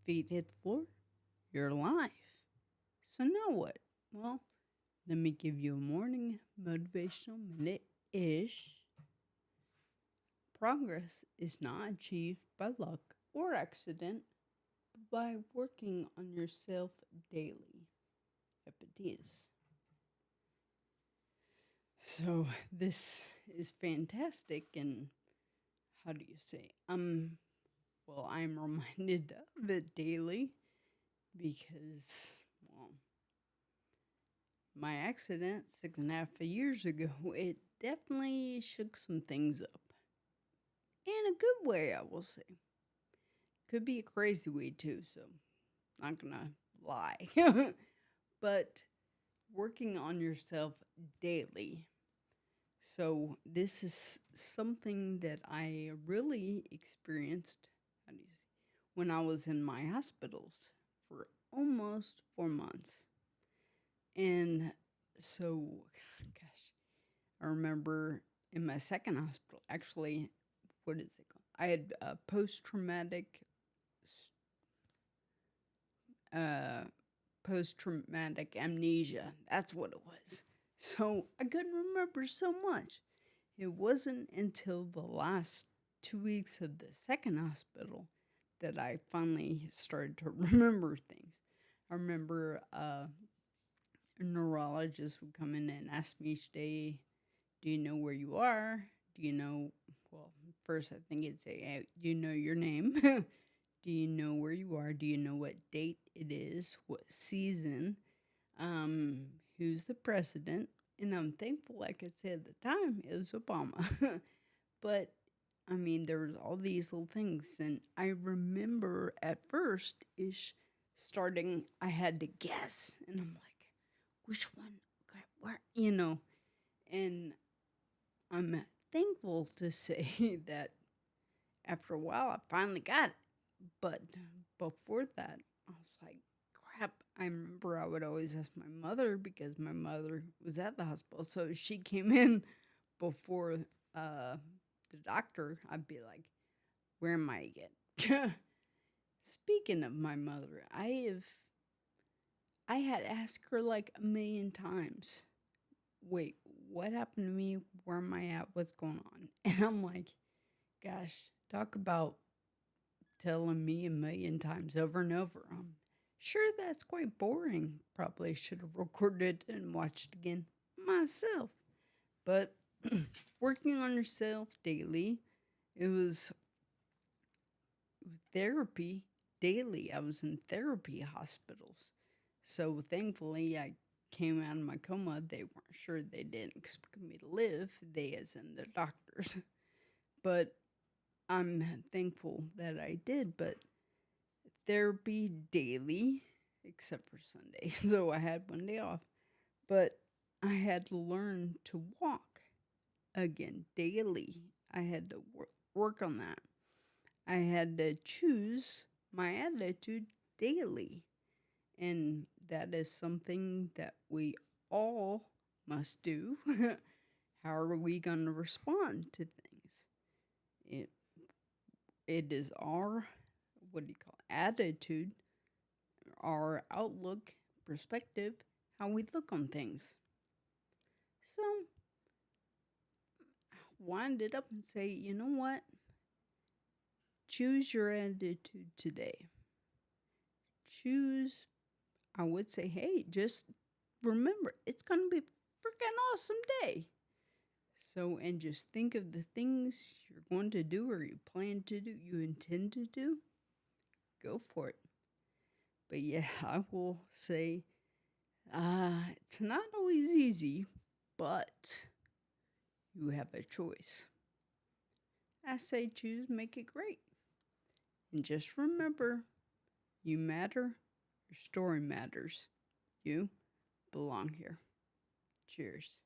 feet hit the floor, you're alive. So now what? Well, let me give you a morning motivational minute ish. Progress is not achieved by luck or accident, but by working on yourself daily. Epictetus. So this is fantastic, and how do you say? Well, I'm reminded of it daily because, well, my accident 6.5 years ago, it definitely shook some things up. In a good way, I will say. Could be a crazy way too, so not gonna lie. But working on yourself daily. So this is something that I really experienced when I was in my hospitals for almost 4 months. And so, gosh, I remember in my second hospital, actually, what is it called? I had uh, post-traumatic amnesia. That's what it was. So I couldn't remember so much. It wasn't until the last 2 weeks of the second hospital that I finally started to remember things. I remember a neurologist would come in and ask me each day, do you know where you are? Do you know, well, first I think it'd say, hey, do you know your name? Do you know where you are? Do you know what date it is? What season? Who's the president? And I'm thankful, like I said at the time, it was Obama. But, I mean, there was all these little things. And I remember at first starting, I had to guess. And I'm like, which one? Okay, where? And I'm thankful to say that after a while, I finally got it. But before that, I was like, crap. I remember I would always ask my mother because my mother was at the hospital. So she came in before the doctor. I'd be like, where am I again? Speaking of my mother, I had asked her like a million times, wait, what happened to me? Where am I at? What's going on? And I'm like, gosh, talk about telling me a million times over and over. I'm sure that's quite boring. Probably should have recorded it and watched it again myself. But working on yourself daily, it was therapy daily. I was in therapy hospitals. So thankfully, I came out of my coma. They weren't sure, they didn't expect me to live, they as in the doctors. But I'm thankful that I did. But therapy daily, except for Sunday. So I had one day off. But I had to learn to walk again daily. I had to work on that. I had to choose my attitude daily. And that is something that we all must do. How are we going to respond to things? It is our, what do you call it, attitude, our outlook, perspective, how we look on things. So, wind it up and say, you know what? Choose your attitude today. Choose, I would say, hey, just remember, it's going to be a freaking awesome day. So, and just think of the things you're going to do or you plan to do, you intend to do. Go for it. But yeah, I will say it's not always easy, but you have a choice. I say choose, make it great. And just remember, you matter, your story matters. You belong here. Cheers.